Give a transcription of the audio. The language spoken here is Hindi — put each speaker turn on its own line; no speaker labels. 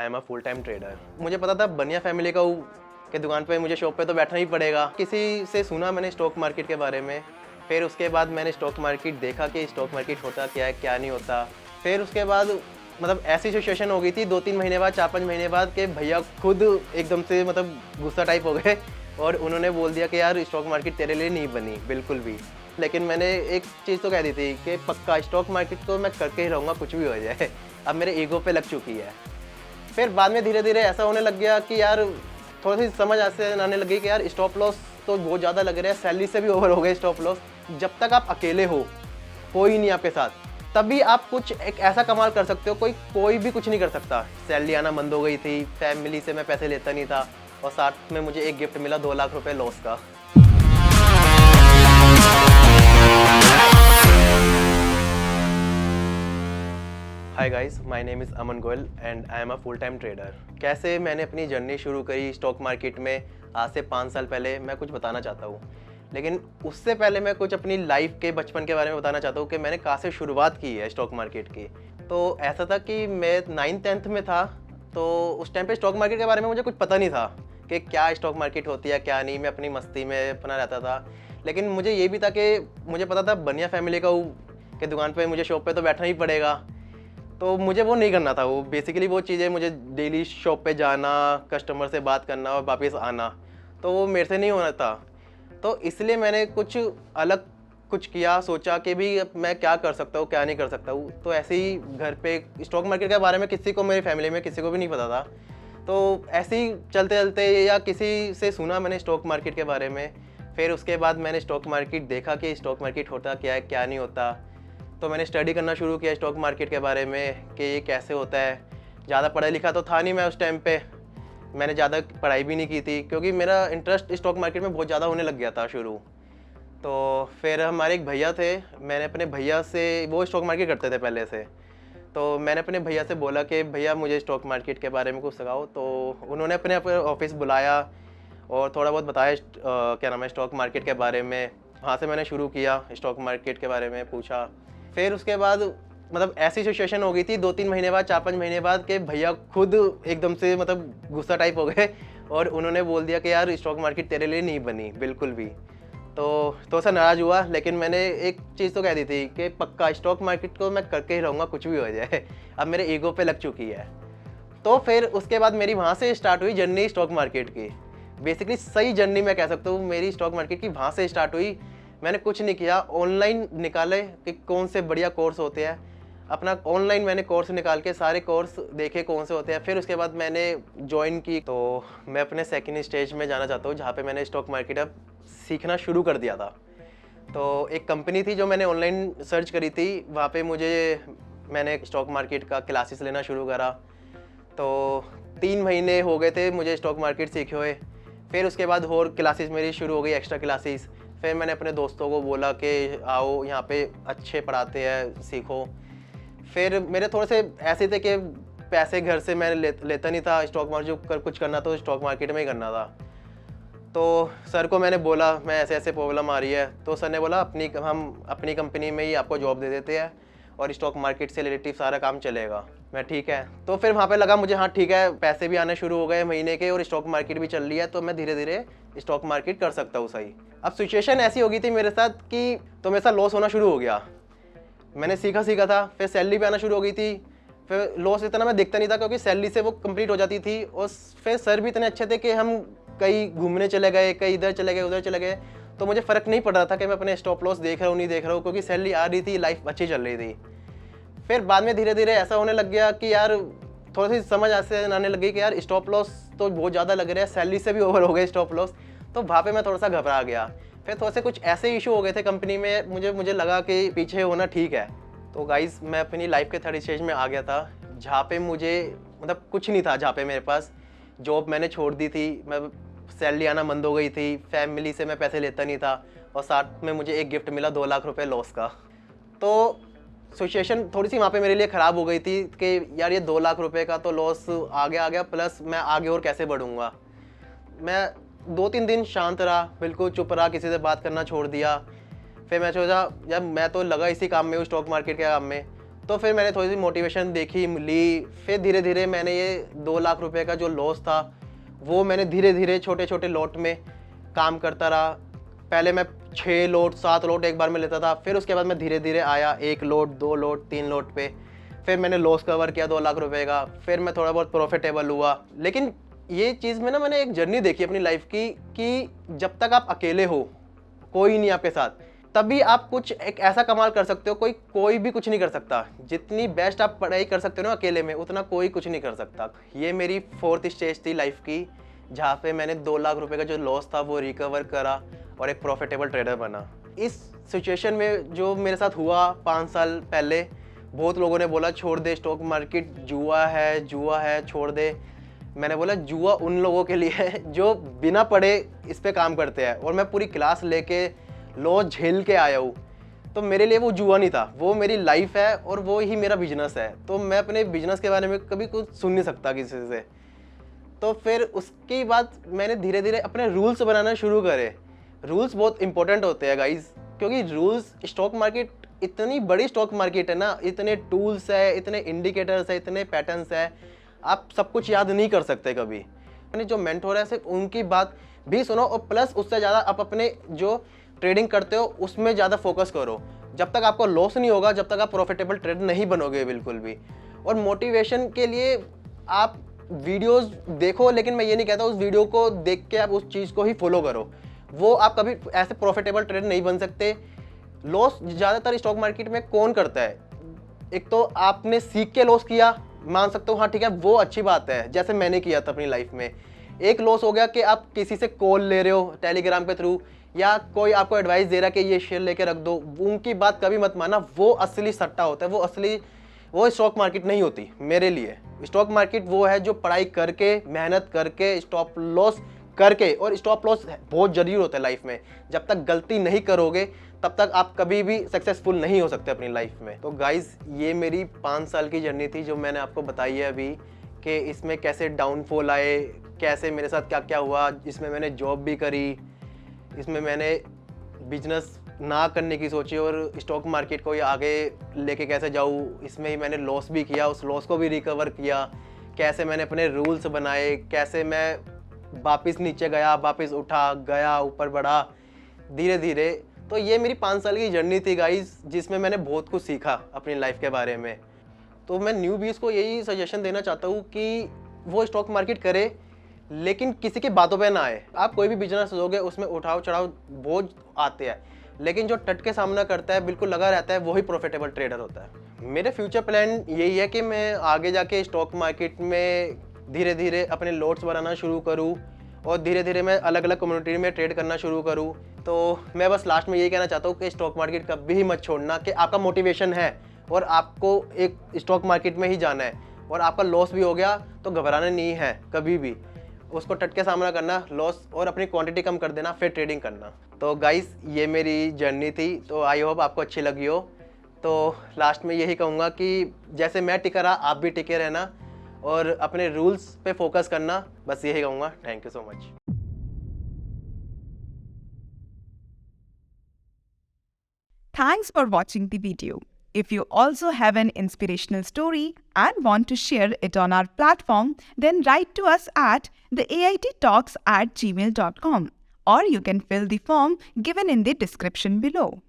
Am a full time trader. मुझे पता था बनिया फैमिली का हूँ कि दुकान पे मुझे शॉप पे तो बैठना ही पड़ेगा। किसी से सुना मैंने स्टॉक मार्केट के बारे में, फिर उसके बाद मैंने स्टॉक मार्केट देखा कि स्टॉक मार्केट होता क्या है क्या नहीं होता। फिर उसके बाद मतलब ऐसी सिचुएशन हो गई थी 2-3 महीने बाद 4-5 महीने बाद कि भैया खुद एकदम से मतलब गुस्सा टाइप हो गए और उन्होंने बोल दिया कि यार स्टॉक मार्केट तेरे लिए नहीं बनी बिल्कुल भी। लेकिन मैंने एक चीज़ तो कह दी थी कि पक्का स्टॉक मार्केट तो मैं करके ही रहूँगा कुछ भी हो जाए। अब मेरे ईगो पे लग चुकी है। फिर बाद में धीरे धीरे ऐसा होने लग गया कि यार थोड़ी सी समझ ऐसे आने लगी कि यार स्टॉप लॉस तो बहुत ज़्यादा लग रहा है, सैलरी से भी ओवर हो गए स्टॉप लॉस। जब तक आप अकेले हो, कोई नहीं आपके साथ, तभी आप कुछ एक ऐसा कमाल कर सकते हो, कोई भी कुछ नहीं कर सकता। सैलरी आना बंद हो गई थी, फैमिली से मैं पैसे लेता नहीं था और साथ में मुझे एक गिफ्ट मिला 2 लाख रुपए लॉस का। Hi guys, my name is Aman Goyal and I am a full time trader. कैसे मैंने अपनी जर्नी शुरू करी स्टॉक मार्केट में आज से 5 साल पहले, मैं कुछ बताना चाहता हूँ। लेकिन उससे पहले मैं कुछ अपनी लाइफ के बचपन के बारे में बताना चाहता हूँ कि मैंने कहाँ से शुरुआत की है स्टॉक मार्केट की। तो ऐसा था कि मैं 9th-10th में था, तो उस टाइम पे स्टॉक मार्केट के बारे में मुझे कुछ पता नहीं था कि क्या स्टॉक मार्केट होती है क्या नहीं। मैं अपनी मस्ती में अपना रहता था। लेकिन मुझे ये भी था कि मुझे पता था बनिया फैमिली का हूँ कि दुकान पे मुझे शॉप पे तो बैठना ही पड़ेगा, तो मुझे वो नहीं करना था। वो बेसिकली वो चीज़ें मुझे डेली शॉप पे जाना, कस्टमर से बात करना और वापस आना, तो वो मेरे से नहीं होना था। तो इसलिए मैंने कुछ अलग कुछ किया, सोचा कि भी अब मैं क्या कर सकता हूँ क्या नहीं कर सकता हूँ। तो ऐसे ही घर पे स्टॉक मार्केट के बारे में किसी को, मेरी फैमिली में किसी को भी नहीं पता था। तो ऐसे ही चलते चलते या किसी से सुना मैंने स्टॉक मार्केट के बारे में, फिर उसके बाद मैंने स्टॉक मार्केट देखा कि स्टॉक मार्केट होता क्या है क्या नहीं होता। तो मैंने स्टडी करना शुरू किया स्टॉक मार्केट के बारे में कि ये कैसे होता है। ज़्यादा पढ़ा लिखा तो था नहीं मैं उस टाइम पे, मैंने ज़्यादा पढ़ाई भी नहीं की थी क्योंकि मेरा इंटरेस्ट स्टॉक मार्केट में बहुत ज़्यादा होने लग गया था शुरू। तो फिर हमारे एक भैया थे, मैंने अपने भैया से, वो स्टॉक मार्केट करते थे पहले से, तो मैंने अपने भैया से बोला कि भैया मुझे स्टॉक मार्केट के बारे में कुछ सिखाओ। तो उन्होंने अपने ऑफिस बुलाया और थोड़ा बहुत बताया क्या नाम है स्टॉक मार्केट के बारे में। वहाँ से मैंने शुरू किया, स्टॉक मार्केट के बारे में पूछा। फिर उसके बाद मतलब ऐसी सिचुएशन हो गई थी 2-3 महीने बाद 4-5 महीने बाद कि भैया खुद एकदम से मतलब गुस्सा टाइप हो गए और उन्होंने बोल दिया कि यार स्टॉक मार्केट तेरे लिए नहीं बनी बिल्कुल भी। तो सा नाराज़ हुआ, लेकिन मैंने एक चीज़ तो कह दी थी कि पक्का स्टॉक मार्केट को मैं करके ही रहूँगा कुछ भी हो जाए। अब मेरे ईगो पे लग चुकी है। तो फिर उसके बाद मेरी वहाँ से स्टार्ट हुई जर्नी स्टॉक मार्केट की। बेसिकली सही जर्नी मैं कह सकता हूँ मेरी स्टॉक मार्केट की वहाँ से स्टार्ट हुई। मैंने कुछ नहीं किया, ऑनलाइन निकाले कि कौन से बढ़िया कोर्स होते हैं। अपना ऑनलाइन मैंने कोर्स निकाल के सारे कोर्स देखे कौन से होते हैं। फिर उसके बाद मैंने ज्वाइन की। तो मैं अपने सेकंड स्टेज में जाना चाहता हूँ जहाँ पे मैंने स्टॉक मार्केट अब सीखना शुरू कर दिया था। तो एक कंपनी थी जो मैंने ऑनलाइन सर्च करी थी, वहाँ पे मैंने स्टॉक मार्केट का क्लासेस लेना शुरू करा। तो 3 महीने हो गए थे मुझे स्टॉक मार्केट सीखे हुए। फिर उसके बाद और क्लासेस मेरी शुरू हो गई, एक्स्ट्रा क्लासेस। फिर मैंने अपने दोस्तों को बोला कि आओ यहाँ पे अच्छे पढ़ाते हैं, सीखो। फिर मेरे थोड़े से ऐसे थे कि पैसे घर से मैं लेता नहीं था, स्टॉक मार्केट जो कुछ करना तो स्टॉक मार्केट में ही करना था। तो सर को मैंने बोला मैं ऐसे ऐसे प्रॉब्लम आ रही है, तो सर ने बोला हम अपनी कंपनी में ही आपको जॉब दे देते हैं और स्टॉक मार्केट से रिलेटिव सारा काम चलेगा। मैं ठीक है। तो फिर वहाँ पे लगा मुझे हाँ ठीक है, पैसे भी आने शुरू हो गए महीने के और स्टॉक मार्केट भी चल रही है, तो मैं धीरे धीरे स्टॉक मार्केट कर सकता हूँ सही। अब सिचुएशन ऐसी हो गई थी मेरे साथ कि तो मेरे साथ लॉस होना शुरू हो गया। मैंने सीखा था, फिर सैलरी भी आना शुरू हो गई थी। फिर लॉस इतना मैं देखता नहीं था क्योंकि सैलरी से वो कंप्लीट हो जाती थी। और फिर सर भी इतने अच्छे थे कि हम कहीं घूमने चले गए, कहीं इधर चले गए उधर चले गए, तो मुझे फ़र्क नहीं पड़ रहा था कि मैं अपने स्टॉप लॉस देख रहा हूँ नहीं देख रहा हूँ, क्योंकि सैलरी आ रही थी, लाइफ अच्छी चल रही थी। फिर बाद में धीरे धीरे ऐसा होने लग गया कि यार थोड़ी सी समझ ऐसे आने लगी कि यार स्टॉप लॉस तो बहुत ज़्यादा लग रहा है, सैलरी से भी ओवर हो गए स्टॉप लॉस। तो वहाँ पे मैं थोड़ा सा घबरा गया। फिर थोड़े से कुछ ऐसे इशू हो गए थे कंपनी में, मुझे लगा कि पीछे होना ठीक है। तो गाइस मैं अपनी लाइफ के 3rd स्टेज में आ गया था जहाँ पे मुझे मतलब कुछ नहीं था, जहाँ पे मेरे पास जॉब मैंने छोड़ दी थी, मैं सैलरी आना बंद हो गई थी, फैमिली से मैं पैसे लेता नहीं था और साथ में मुझे एक गिफ्ट मिला 2 लाख रुपए लॉस का। तो सिचुएशन थोड़ी सी वहाँ पे मेरे लिए ख़राब हो गई थी कि यार ये 2 लाख रुपए का तो लॉस आ गया, प्लस मैं आगे और कैसे बढ़ूँगा। मैं 2-3 दिन शांत रहा, बिल्कुल चुप रहा, किसी से बात करना छोड़ दिया। फिर मैं सोचा यार मैं तो लगा इसी काम में हूँ, स्टॉक मार्केट के काम में, तो फिर मैंने थोड़ी सी मोटिवेशन देखी, ली, फिर धीरे धीरे मैंने ये 2 लाख रुपए का जो लॉस था वो मैंने धीरे धीरे छोटे छोटे लॉट में काम करता रहा। पहले मैं 6 लोट 7 लोट एक बार में लेता था, फिर उसके बाद मैं धीरे धीरे आया 1 लोट 2 लोट 3 लोट पे, फिर मैंने लॉस कवर किया 2 लाख रुपए का, फिर मैं थोड़ा बहुत प्रॉफिटेबल हुआ। लेकिन ये चीज़ में ना मैंने एक जर्नी देखी अपनी लाइफ की कि जब तक आप अकेले हो, कोई नहीं आपके साथ, तभी आप कुछ एक ऐसा कमाल कर सकते हो, कोई भी कुछ नहीं कर सकता। जितनी बेस्ट आप पढ़ाई कर सकते हो ना अकेले में, उतना कोई कुछ नहीं कर सकता। ये मेरी 4th स्टेज थी लाइफ की, जहाँ पे मैंने 2 लाख रुपए का जो लॉस था वो रिकवर करा और एक प्रॉफिटेबल ट्रेडर बना। इस सिचुएशन में जो मेरे साथ हुआ 5 साल पहले, बहुत लोगों ने बोला छोड़ दे स्टॉक मार्केट, जुआ है छोड़ दे। मैंने बोला जुआ उन लोगों के लिए है जो बिना पढ़े इस पे काम करते हैं, और मैं पूरी क्लास लेके लॉस झेल के आया हूँ। तो मेरे लिए वो जुआ नहीं था, वो मेरी लाइफ है और वो ही मेरा बिजनेस है। तो मैं अपने बिजनेस के बारे में कभी कुछ सुन नहीं सकता किसी से। तो फिर उसके बाद मैंने धीरे धीरे अपने रूल्स बनाना शुरू करे। रूल्स बहुत इंपॉर्टेंट होते हैं गाइस, क्योंकि रूल्स, स्टॉक मार्केट इतनी बड़ी स्टॉक मार्केट है ना, इतने टूल्स है, इतने इंडिकेटर्स है, इतने पैटर्न्स है, आप सब कुछ याद नहीं कर सकते कभी। मैंने जो मेंटोर है सिर्फ उनकी बात भी सुनो, और प्लस उससे ज़्यादा आप अपने जो ट्रेडिंग करते हो उसमें ज़्यादा फोकस करो। जब तक आपको लॉस नहीं होगा, जब तक आप प्रॉफिटेबल ट्रेडर नहीं बनोगे बिल्कुल भी। और मोटिवेशन के लिए आप वीडियोस देखो, लेकिन मैं ये नहीं कहता उस वीडियो को देख के आप उस चीज़ को ही फॉलो करो, वो आप कभी ऐसे प्रॉफिटेबल ट्रेडर नहीं बन सकते। लॉस ज़्यादातर स्टॉक मार्केट में कौन करता है? एक तो आपने सीख के लॉस किया, मान सकते हो, हाँ ठीक है, वो अच्छी बात है, जैसे मैंने किया था अपनी लाइफ में। एक लॉस हो गया कि आप किसी से कॉल ले रहे हो टेलीग्राम के थ्रू, या कोई आपको एडवाइस दे रहा है कि ये शेयर लेके रख दो, उनकी बात कभी मत मानना, वो असली सट्टा होता है, वो स्टॉक मार्केट नहीं होती मेरे लिए। स्टॉक मार्केट वो है जो पढ़ाई करके, मेहनत करके, स्टॉप लॉस करके, और स्टॉप लॉस बहुत जरूरी होता है लाइफ में। जब तक गलती नहीं करोगे तब तक आप कभी भी सक्सेसफुल नहीं हो सकते अपनी लाइफ में। तो गाइज, ये मेरी 5 साल की जर्नी थी जो मैंने आपको बताई है अभी, कि इसमें कैसे डाउनफॉल आए, कैसे मेरे साथ क्या क्या हुआ। इसमें मैंने जॉब भी करी, इसमें मैंने बिजनेस ना करने की सोची और स्टॉक मार्केट को आगे लेके कैसे जाऊँ, इसमें ही मैंने लॉस भी किया, उस लॉस को भी रिकवर किया, कैसे मैंने अपने रूल्स बनाए, कैसे मैं वापस नीचे गया, वापस उठा, गया, ऊपर बढ़ा धीरे धीरे। तो ये मेरी 5 साल की जर्नी थी गाइस, जिसमें मैंने बहुत कुछ सीखा अपनी लाइफ के बारे में। तो मैं न्यूबीज को यही सजेशन देना चाहता हूँ कि वो स्टॉक मार्केट करे, लेकिन किसी की बातों पे ना आए। आप कोई भी बिजनेस लोगे उसमें उठाव चढ़ाव बहुत आते हैं, लेकिन जो टट के सामना करता है, बिल्कुल लगा रहता है, वही प्रॉफिटेबल ट्रेडर होता है। मेरे फ्यूचर प्लान यही है कि मैं आगे जाके स्टॉक मार्केट में धीरे धीरे अपने लॉट्स बनाना शुरू करूँ, और धीरे धीरे मैं अलग अलग कम्युनिटी में ट्रेड करना शुरू करूँ। तो मैं बस लास्ट में यही कहना चाहता हूँ कि स्टॉक मार्केट कभी ही मत छोड़ना, कि आपका मोटिवेशन है और आपको एक स्टॉक मार्केट में ही जाना है, और आपका लॉस भी हो गया तो घबराना नहीं है कभी भी, उसको टट के सामना करना, लॉस, और अपनी क्वांटिटी कम कर देना, फिर ट्रेडिंग करना। तो गाइस, ये मेरी जर्नी थी, तो आई होप आपको अच्छी लगी हो। तो लास्ट में यही कहूँगा कि जैसे मैं टिका रहा, आप भी टिके रहना और अपने रूल्स पे फोकस करना, बस यही कहूँगा। Thank you so much.
Thanks for watching the video. If you also have an inspirational story and want to share it on our platform, then write to us at theaittalks@gmail.com, or you can fill the form given in the description below.